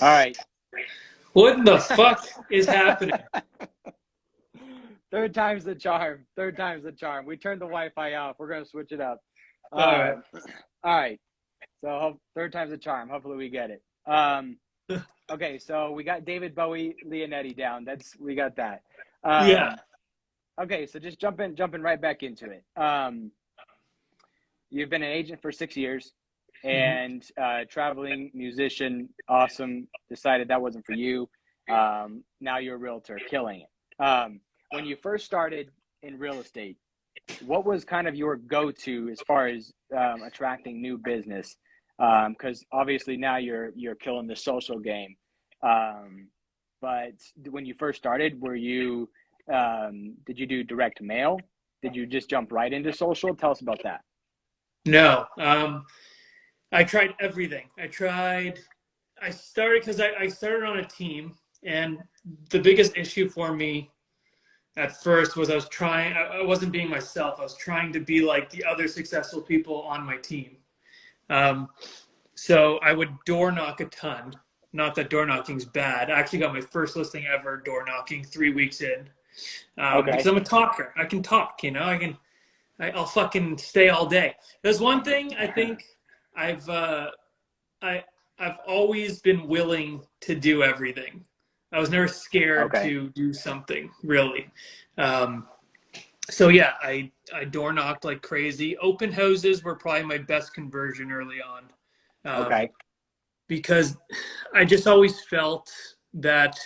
All right. What the fuck is happening? Third time's the charm. Third time's the charm. We turned the Wi-Fi off. We're gonna switch it up. All right. All right. So third time's the charm. Hopefully we get it. Okay. So we got David Bowie, Leonetti down. We got that. Yeah. Okay. So just jumping right back into it. You've been an agent for 6 years, and traveling musician. Awesome. Decided that wasn't for you. Now you're a realtor, killing it. When you first started in real estate, what was kind of your go-to as far as attracting new business? Because obviously now you're killing the social game. But when you first started, did you do direct mail? Did you just jump right into social? Tell us about that. No. I tried everything. I started because I started on a team, and the biggest issue for me at first was I wasn't being myself. I was trying to be like the other successful people on my team. So I would door knock a ton. Not that door knocking's bad. I actually got my first listing ever door knocking 3 weeks in. Okay. Because I'm a talker. I can talk, I'll fucking stay all day. There's one thing I think I've always been willing to do everything. I was never scared to do something, really. So yeah, I door knocked like crazy. Open houses were probably my best conversion early on. Because I just always felt that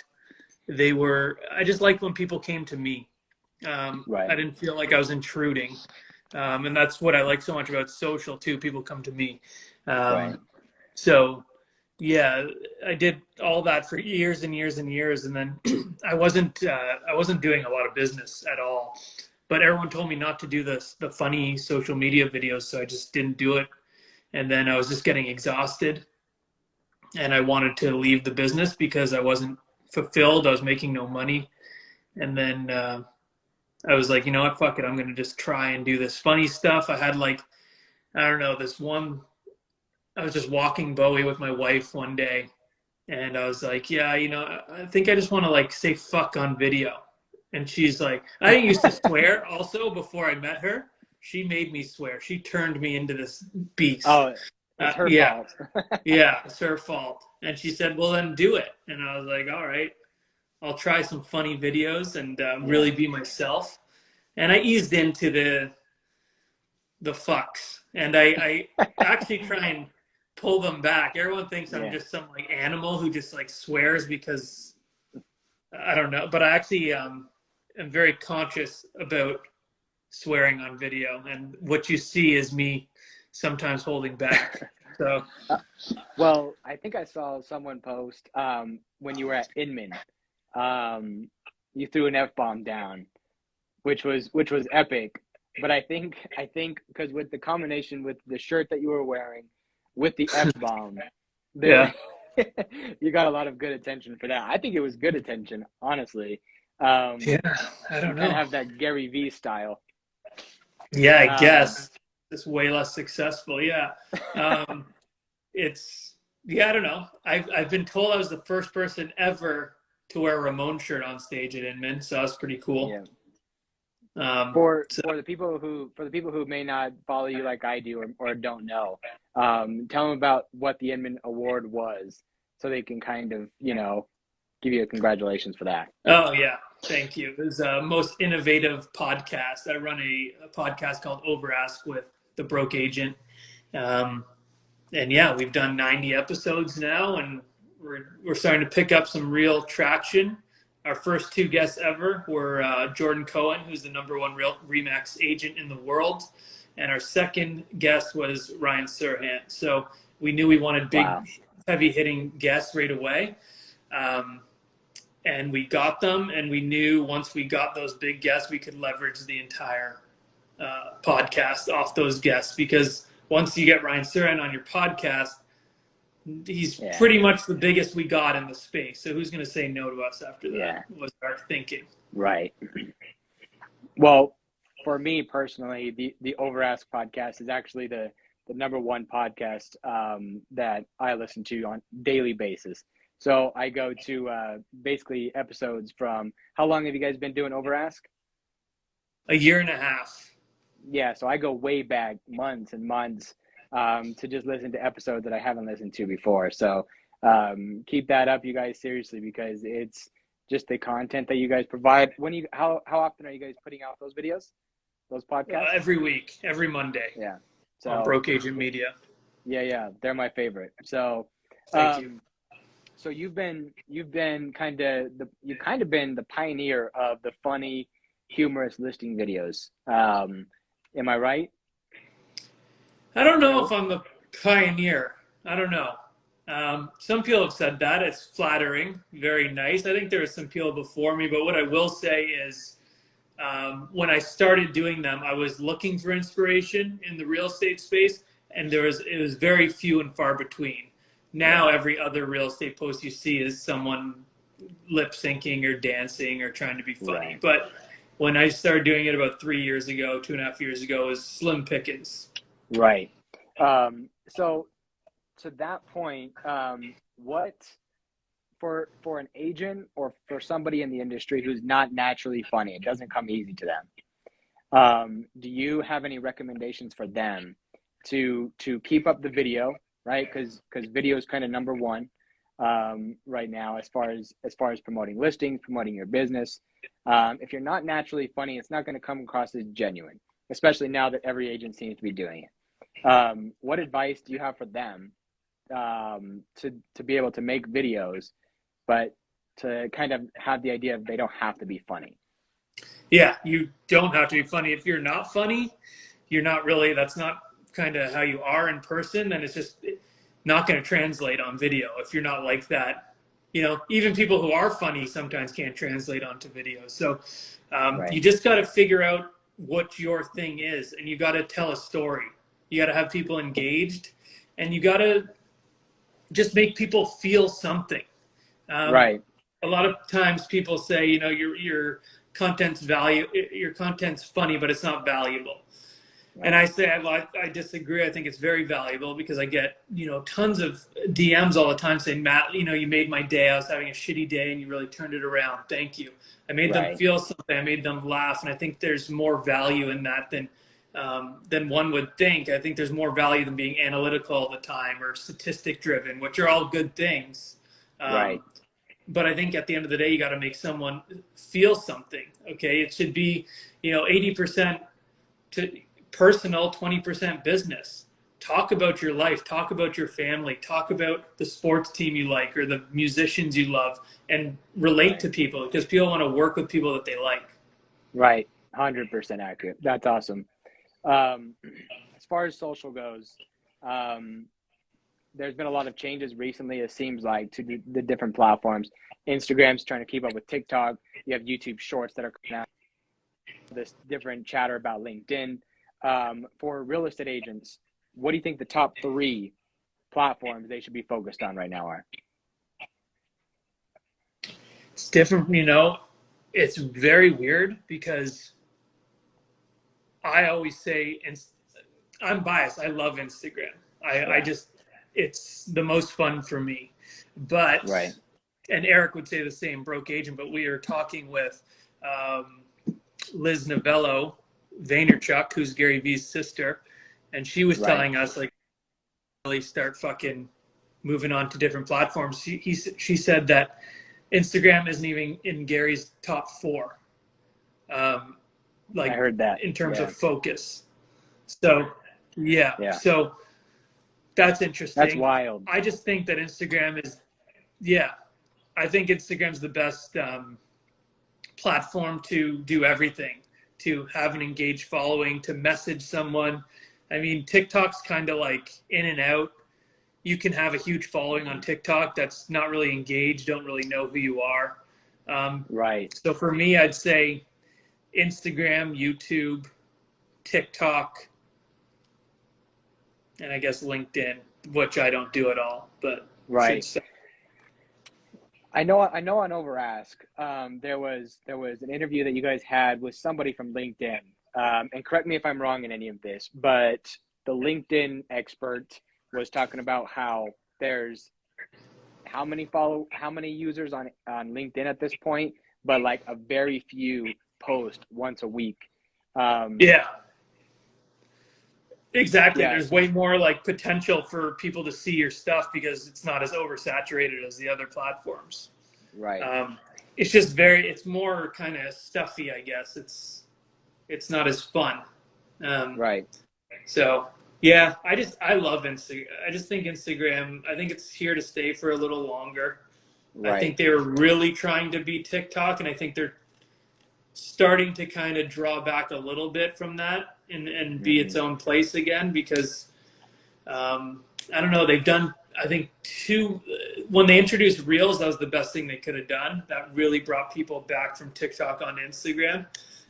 I just liked when people came to me. Right. I didn't feel like I was intruding. And that's what I like so much about social too. People come to me. Right. So yeah, I did all that for years and years and years. And then I wasn't doing a lot of business at all, but everyone told me not to do the funny social media videos. So I just didn't do it. And then I was just getting exhausted, and I wanted to leave the business because I wasn't fulfilled. I was making no money. And then I was like, you know what, fuck it. I'm going to just try and do this funny stuff. I had I was just walking Bowie with my wife one day, and I was like, yeah, I think I just want to say fuck on video. And she's like, I didn't used to swear also before I met her. She made me swear. She turned me into this beast. Oh, it's her fault. Yeah, it's her fault. And she said, well, then do it. And I was like, all right, I'll try some funny videos and really be myself. And I eased into the fucks. And I actually try and pull them back. Everyone thinks I'm just some animal who just swears because I don't know. But I actually am very conscious about swearing on video. And what you see is me sometimes holding back. So, well, I think I saw someone post when you were at Inman, you threw an F-bomb down, which was epic. But I think because with the combination with the shirt that you were wearing, with the F-bomb, you got a lot of good attention for that. I think it was good attention, honestly. I don't know. Kind of have that Gary V style. Yeah, I guess. It's way less successful. Yeah. I don't know. I've been told I was the first person ever to wear a Ramon shirt on stage at Inman, so that's pretty cool. Yeah. For the people who may not follow you like I do or don't know, tell them about what the Inman Award was, so they can kind of give you a congratulations for that. Oh yeah, thank you. It was most innovative podcast. I run a podcast called Over Ask with the Broke Agent. And yeah, we've done 90 episodes now, and we're starting to pick up some real traction. Our first 2 guests ever were Jordan Cohen, who's the #1 real RE/MAX agent in the world, and our second guest was Ryan Serhant. So we knew we wanted big, heavy-hitting guests right away, and we got them. And we knew once we got those big guests, we could leverage the entire podcast off those guests, because once you get Ryan Serhant on your podcast, he's pretty much the biggest we got in the space. So who's going to say no to us after that? Was our thinking. Right. Well, for me personally, the Over Ask podcast is actually the #1 podcast that I listen to on a daily basis. So I go to basically episodes from, how long have you guys been doing Over Ask? A year and a half. Yeah, so I go way back months and months to just listen to episodes that I haven't listened to before. So keep that up, you guys, seriously, because it's just the content that you guys provide. How often are you guys putting out those videos, those podcasts? Every week, every Monday. Yeah. On So Broke Agent Media. yeah, they're my favorite. So Thank you. So you've been kind of been the pioneer of the funny, humorous listing videos. Am I right? I don't know if I'm the pioneer. I don't know. Some people have said that. It's flattering, very nice. I think there are some people before me, but what I will say is when I started doing them, I was looking for inspiration in the real estate space, and it was very few and far between. Now every other real estate post you see is someone lip syncing or dancing or trying to be funny. Right. But when I started doing it about 3 years ago, 2.5 years ago, it was slim pickings. Right. So to that point, what for an agent or for somebody in the industry who's not naturally funny, it doesn't come easy to them. Do you have any recommendations for them to keep up the video, right? Because video is kind of number one right now as far as promoting listings, promoting your business. If you're not naturally funny, it's not going to come across as genuine, especially now that every agent seems to be doing it. What advice do you have for them to be able to make videos, but to kind of have the idea of they don't have to be funny? Yeah, you don't have to be funny. If you're not funny, you're not really, that's not kind of how you are in person, then it's just not going to translate on video if you're not like that. Even people who are funny sometimes can't translate onto video. So you just got to figure out what your thing is, and you got to tell a story. You got to have people engaged, and you got to just make people feel something. Right. A lot of times people say, your content's funny, but it's not valuable. Right. And I say, I disagree. I think it's very valuable because I get, tons of DMs all the time saying, Matt, you made my day. I was having a shitty day and you really turned it around. Thank you. I made them feel something. I made them laugh. And I think there's more value in that than one would think. I think there's more value than being analytical all the time or statistic driven, which are all good things. Right. But I think at the end of the day, you got to make someone feel something. Okay. It should be, 80% to personal, 20% business. Talk about your life, talk about your family, talk about the sports team you like or the musicians you love, and relate to people because people want to work with people that they like. Right. 100% accurate. That's awesome. As far as social goes, there's been a lot of changes recently, it seems like, to the different platforms. Instagram's trying to keep up with TikTok. You have YouTube Shorts that are coming out. This different chatter about LinkedIn. For real estate agents, what do you think the top 3 platforms they should be focused on right now are? It's different, it's very weird because I always say, I'm biased. I love Instagram. I just, it's the most fun for me. But, and Eric would say the same, broke agent, but we are talking with Liz Novello Vaynerchuk, who's Gary Vee's sister, and she was telling us, like, really start fucking moving on to different platforms. She said that Instagram isn't even in Gary's top 4. Like, I heard that in terms of focus. So so that's interesting. That's wild. I just think that Instagram is, I think Instagram's the best platform to do everything, to have an engaged following, to message someone. I mean, TikTok's kind of like in and out. You can have a huge following on TikTok that's not really engaged, don't really know who you are. So for me, I'd say Instagram, YouTube, TikTok, and I guess LinkedIn, which I don't do at all, but I know on Over Ask, there was an interview that you guys had with somebody from LinkedIn, and correct me if I'm wrong in any of this, but the LinkedIn expert was talking about how how many users on LinkedIn at this point, but like a very few post once a week. Yeah. Exactly. Yeah, There's way more like potential for people to see your stuff because it's not as oversaturated as the other platforms. right, It's just it's more kind of stuffy, I guess. It's not as fun. Um, right, so yeah, I love Instagram. I just think Instagram, I think it's here to stay for a little longer. I right. think they were really trying to be TikTok, and I think they're starting to kind of draw back a little bit from that and be its own place again because I don't know, they've done, I think, when they introduced Reels, that was the best thing they could have done. That really brought people back from TikTok on Instagram.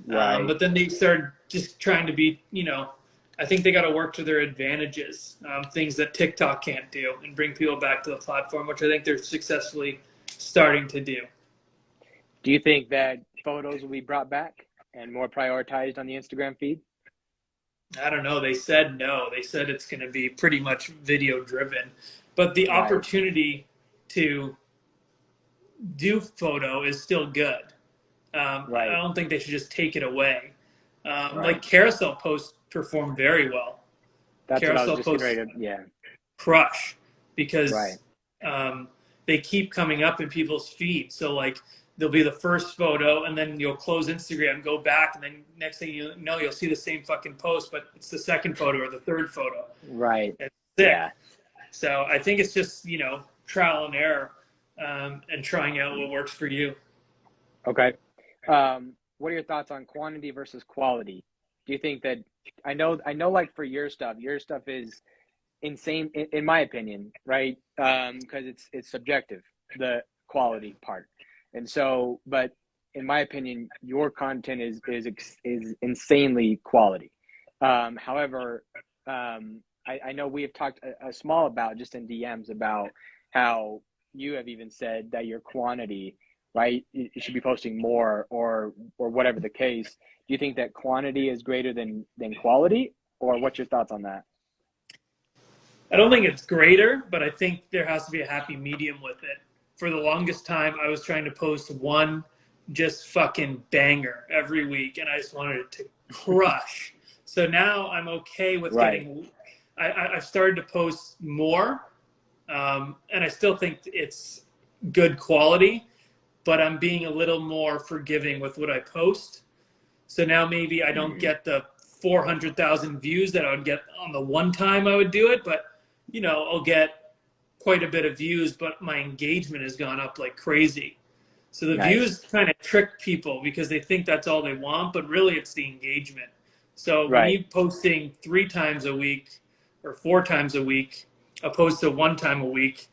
Right. But then they started just trying to be, I think they got to work to their advantages, things that TikTok can't do, and bring people back to the platform, which I think they're successfully starting to do. Do you think that photos will be brought back and more prioritized on the Instagram feed? I don't know. They said no. They said it's going to be pretty much video driven. But the Right, opportunity to do photo is still good. I right, don't think they should just take it away. right. Like carousel posts perform very well. That's what I was Carousel just getting posts ready to, yeah, crush right, because they keep coming up in people's feed. So like there'll be the first photo and then you'll close Instagram, go back, and then next thing you know, you'll see the same fucking post, but it's the second photo or the third photo. right. It's sick. Yeah. So I think it's just, trial and error and trying out what works for you. Okay. What are your thoughts on quantity versus quality? Do you think that I know like for your stuff is insane in my opinion, right? Because it's subjective, the quality part. And so, but in my opinion, your content is insanely quality. However, I know we have talked a small about just in DMs about how you have even said that your quantity, right, you should be posting more or whatever the case. Do you think that quantity is greater than quality, or what's your thoughts on that? I don't think it's greater, but I think there has to be a happy medium with it. For the longest time, I was trying to post one just fucking banger every week, and I just wanted it to crush. So now I'm okay with Right, getting. I've started to post more, and I still think it's good quality, but I'm being a little more forgiving with what I post. So now maybe I don't get the 400,000 views that I would get on the one time I would do it, but I'll get quite a bit of views, but my engagement has gone up like crazy. So the nice, views kind of trick people because they think that's all they want, but really it's the engagement. So right, me posting 3 times a week or 4 times a week, opposed to 1 time a week,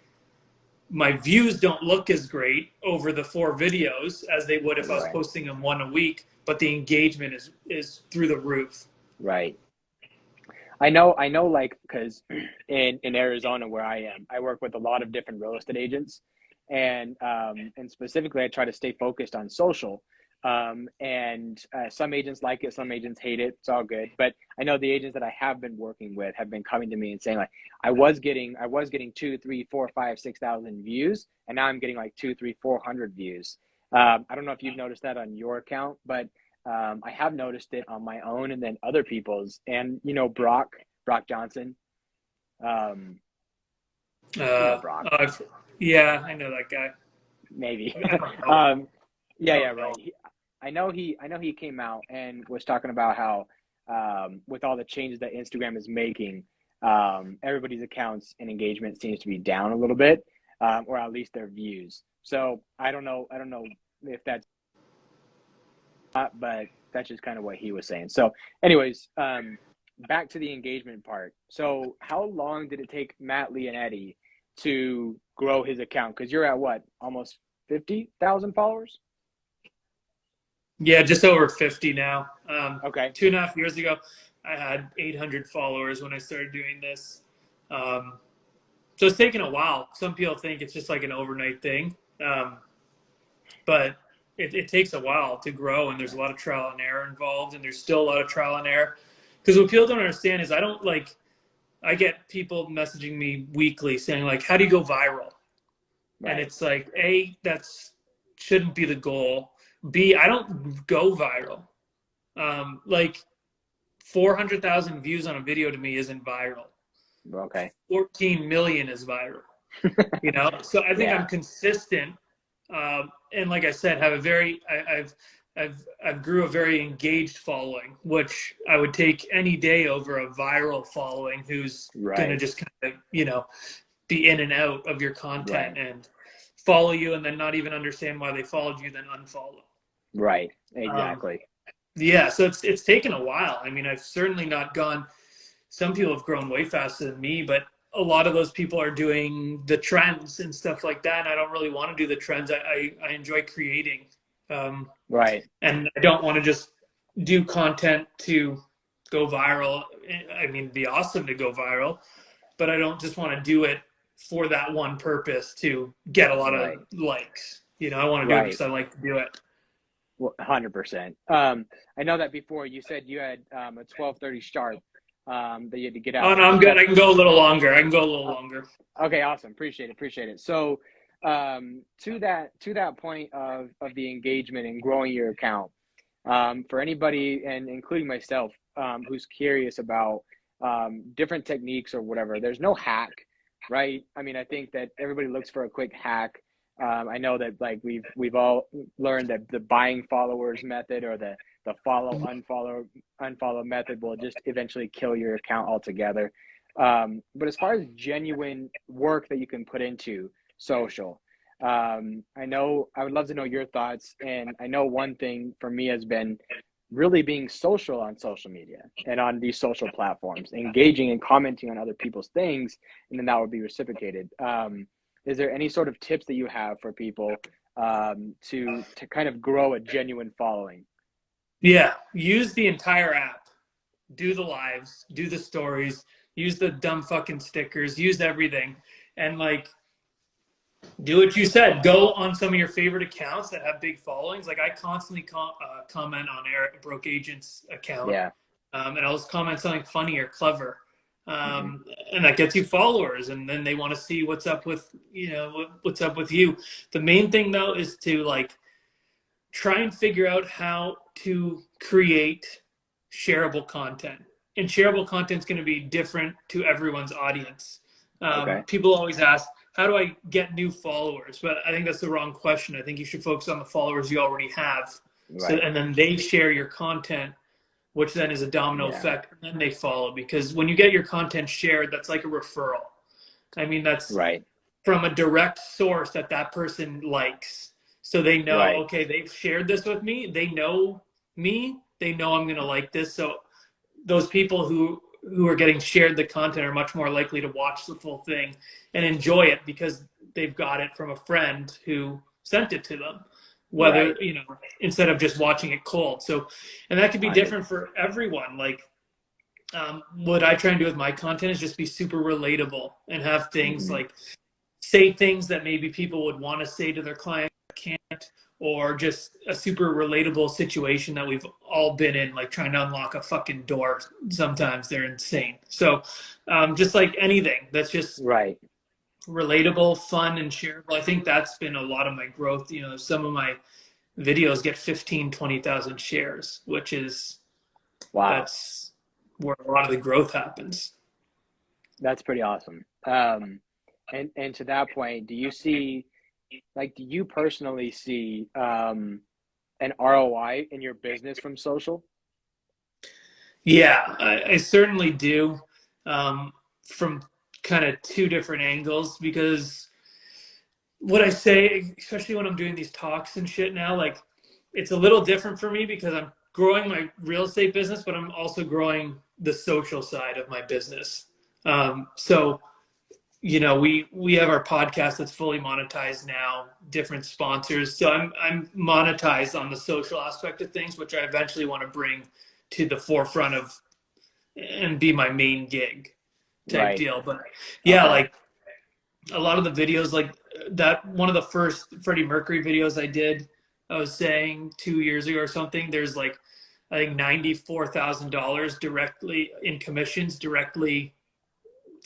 my views don't look as great over the 4 videos as they would if I was right, posting them 1 a week, but the engagement is through the roof. right. I know, like, because in Arizona where I am, I work with a lot of different real estate agents, and specifically, I try to stay focused on social. And some agents like it, some agents hate it. It's all good. But I know the agents that I have been working with have been coming to me and saying like, I was getting 2, 3, 4, 5, 6,000 views, and now I'm getting like 2, 3, 400 views. I don't know if you've noticed that on your account, but I have noticed it on my own and then other people's. And Brock Johnson, um, Uh, Brock, yeah, I know that guy. maybe. I don't know. Yeah, I yeah, don't know. right. I know he came out and was talking about how with all the changes that Instagram is making, everybody's accounts and engagement seems to be down a little bit, or at least their views. So I don't know if that's not, but that's just kind of what he was saying. So, anyways, back to the engagement part. So, how long did it take Matt Leonetti to grow his account? Because you're at what, almost 50,000 followers? Yeah, just over 50 now. Okay, 2.5 years ago, I had 800 followers when I started doing this. Um, so it's taken a while. Some people think it's just like an overnight thing, but it takes a while to grow, and there's a lot of trial and error involved, and there's still a lot of trial and error. Because what people don't understand is I get people messaging me weekly saying like, how do you go viral? And Right. it's like, A, that's shouldn't be the goal. B, I don't go viral. Like 400,000 views on a video to me isn't viral. Okay. 14 million is viral, you know? So I think Yeah. I'm consistent. And like I said, have a very, I've grew a very engaged following, which I would take any day over a viral following who's going to Right. just kind of, you know, be in and out of your content Right. and follow you and then not even understand why they followed you, then unfollow. Right. Um, Exactly. yeah, so it's taken a while. I mean, I've certainly not gone. Some people have grown way faster than me, but a lot of those people are doing the trends and stuff like that. And I don't really want to do the trends. I enjoy creating, Right. and I don't want to just do content to go viral. I mean, it'd be awesome to go viral, but I don't just want to do it for that one purpose to get a lot of Right. likes. You know, I want to do it Right. because I like to do it. 100%. I know that before you said you had a 12:30 sharp that you had to get Oh out. no, I I'm think good. that I can go a little longer. I can go a little longer. okay, awesome. Appreciate it. Appreciate it. So to that point of the engagement and growing your account, for anybody and including myself who's curious about different techniques or whatever, there's no hack, right? I mean, I think that everybody looks for a quick hack. I know that like we've all learned that the buying followers method or the follow unfollow method will just eventually kill your account altogether. But as far as genuine work that you can put into social, I know I would love to know your thoughts. And I know one thing for me has been really being social on social media and on these social platforms, engaging and commenting on other people's things, and then that would be reciprocated. Is there any sort of tips that you have for people to kind of grow a genuine following? Yeah, use the entire app. Do the lives, do the stories, use the dumb fucking stickers, use everything. And like do what you said. Go on some of your favorite accounts that have big followings. Like I constantly comment on Eric Broke Agent's account, Yeah. and I'll just comment something funny or clever, Hmm. and that gets you followers. And then they want to see what's up with what's up with you. The main thing though is to like try and figure out how to create shareable content. And shareable content is going to be different to everyone's audience. Okay. People always ask, how do I get new followers? But I think that's the wrong question. I think you should focus on the followers you already have. So, Right. and then they share your content, which then is a domino Yeah. effect, and then they follow. Because when you get your content shared, that's like a referral. I mean, that's Right. from a direct source that person likes. So they know, Right. okay, they've shared this with me. They know me. They know I'm going to like this. So those people who are getting shared the content are much more likely to watch the full thing and enjoy it because they've got it from a friend who sent it to them, whether Right. instead of just watching it cold. So and that could be different 100%. for everyone. Like what I try and do with my content is just be super relatable and have things Hmm. like say things that maybe people would want to say to their client can't, or just a super relatable situation that we've all been in, like trying to unlock a fucking door. Sometimes they're insane. So just like anything that's just Right. relatable, fun, and shareable. I think that's been a lot of my growth. Some of my videos get 15, 20,000 shares, which is Wow. that's where a lot of the growth happens. That's pretty awesome. And to that point, do you see, like, do you personally see an ROI in your business from social? Yeah, I certainly do, from kind of two different angles because what I say, especially when I'm doing these talks and shit now, like it's a little different for me because I'm growing my real estate business, but I'm also growing the social side of my business. So we have our podcast that's fully monetized now, different sponsors. So I'm monetized on the social aspect of things, which I eventually want to bring to the forefront of and be my main gig type Right. deal. But yeah, Okay. like a lot of the videos like that, one of the first Freddie Mercury videos I did, I was saying 2 years ago or something, there's like I think $94,000 directly in commissions directly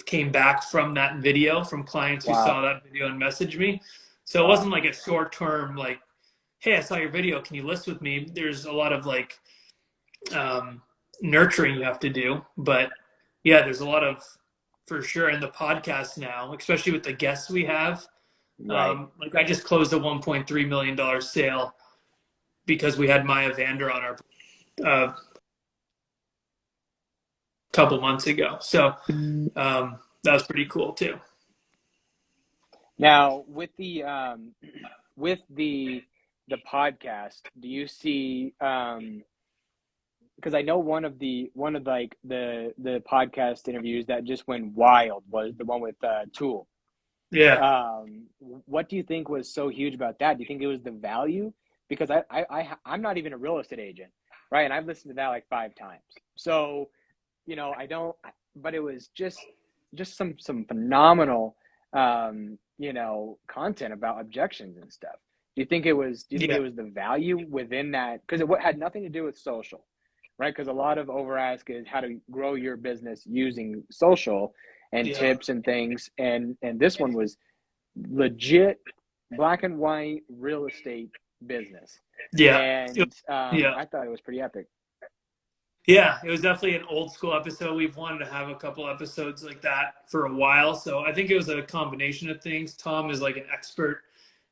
came back from that video from clients who saw Wow. that video and messaged me. So it wasn't like a short term, like, hey, I saw your video. Can you list with me? There's a lot of like nurturing you have to do. But yeah, there's a lot of, for sure, in the podcast now, especially with the guests we have. Right. Like I just closed a $1.3 million sale because we had Maya Vander on our couple months ago. So that was pretty cool too. Now with the podcast, do you see because I know one of like the podcast interviews that just went wild was the one with Tool. Yeah. What do you think was so huge about that? Do you think it was the value? Because I'm not even a real estate agent, right? And I've listened to that like 5 times. So, I don't, but it was just some phenomenal, content about objections and stuff. Do you think Yeah. it was the value within that? Because it had nothing to do with social, right? Because a lot of over ask is how to grow your business using social and Yeah. tips and things. And this one was legit black and white real estate business. Yeah. And Yeah. I thought it was pretty epic. Yeah, it was definitely an old school episode. We've wanted to have a couple episodes like that for a while. So I think it was a combination of things. Tom is like an expert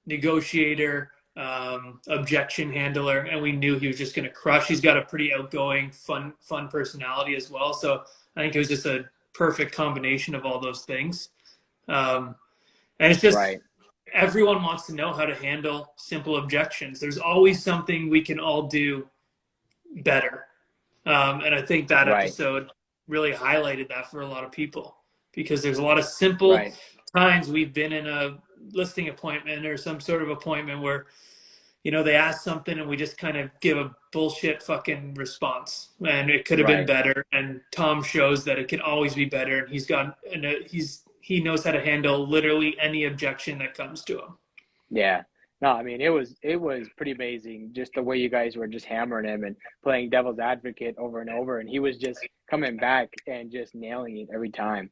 negotiator, objection handler, and we knew he was just going to crush. He's got a pretty outgoing, fun personality as well. So I think it was just a perfect combination of all those things. And it's just Right. everyone wants to know how to handle simple objections. There's always something we can all do better. And I think that Right. episode really highlighted that for a lot of people because there's a lot of simple Right. times we've been in a listing appointment or some sort of appointment where, they ask something and we just kind of give a bullshit fucking response and it could have been Right. better. And Tom shows that it can always be better. And he knows how to handle literally any objection that comes to him. Yeah. No, I mean it was pretty amazing just the way you guys were just hammering him and playing devil's advocate over and over, and he was just coming back and just nailing it every time.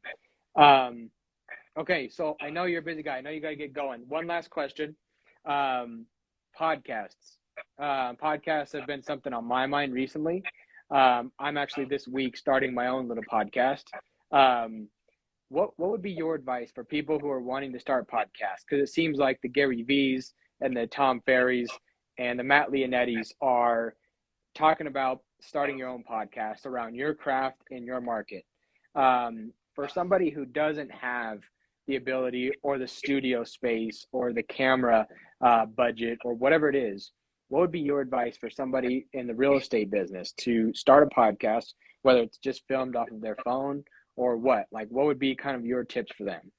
Okay, so I know you're a busy guy. I know you got to get going. One last question. Podcasts. Podcasts have been something on my mind recently. I'm actually this week starting my own little podcast. What would be your advice for people who are wanting to start podcasts? Because it seems like the Gary V's and the Tom Ferrys and the Matt Leonettis are talking about starting your own podcast around your craft and your market. For somebody who doesn't have the ability or the studio space or the camera budget or whatever it is, what would be your advice for somebody in the real estate business to start a podcast, whether it's just filmed off of their phone or what? Like, what would be kind of your tips for them?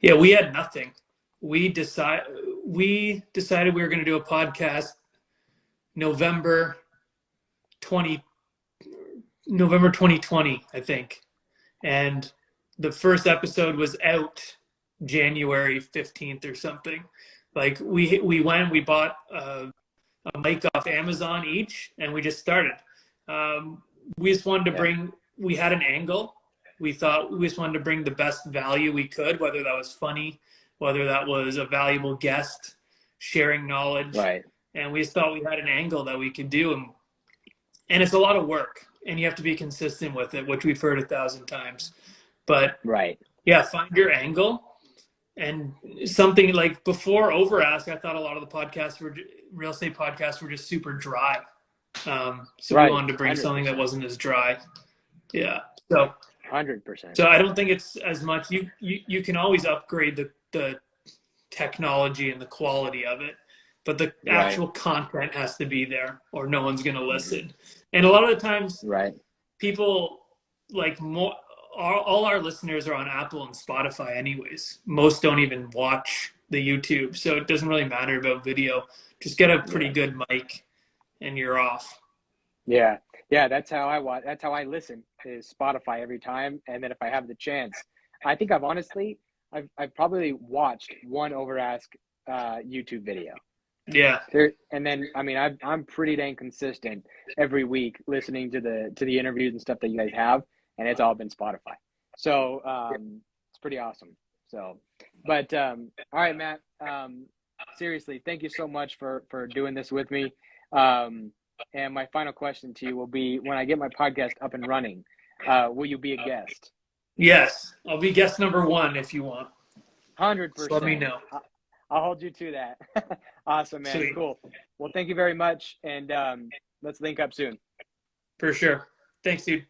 Yeah, we had nothing. We decided we were going to do a podcast November 2020, I think. And the first episode was out January 15th or something. Like we bought a mic off Amazon each, and we just started. We just wanted to we had an angle. We thought we just wanted to bring the best value we could, whether that was funny, whether that was a valuable guest, sharing knowledge. Right. And we just thought we had an angle that we could do. And it's a lot of work, and you have to be consistent with it, which we've heard 1,000 times. But right. Yeah, find your angle. And something like before Overask, I thought a lot of the real estate podcasts were just super dry. So we wanted to bring 100%. Something that wasn't as dry. Yeah. So 100%. So I don't think it's as much. You can always upgrade the technology and the quality of it, but the actual content has to be there, or no one's going to listen. And a lot of the times, people like all our listeners are on Apple and Spotify, anyways. Most don't even watch the YouTube, so it doesn't really matter about video. Just get a pretty good mic, and you're off. Yeah, that's how I watch. That's how I listen, is Spotify every time. And then if I have the chance, I think I've probably watched one Overask YouTube video. Yeah. And then I mean I'm pretty dang consistent every week listening to the interviews and stuff that you guys have, and it's all been Spotify. So it's pretty awesome. So, but all right, Matt. Seriously, thank you so much for doing this with me. And my final question to you will be: when I get my podcast up and running, will you be a guest? Yes, I'll be guest number 1 if you want. 100%. Just let me know. I'll hold you to that. Awesome, man. Sweet. Cool. Well, thank you very much, and let's link up soon. For sure. Thanks, dude.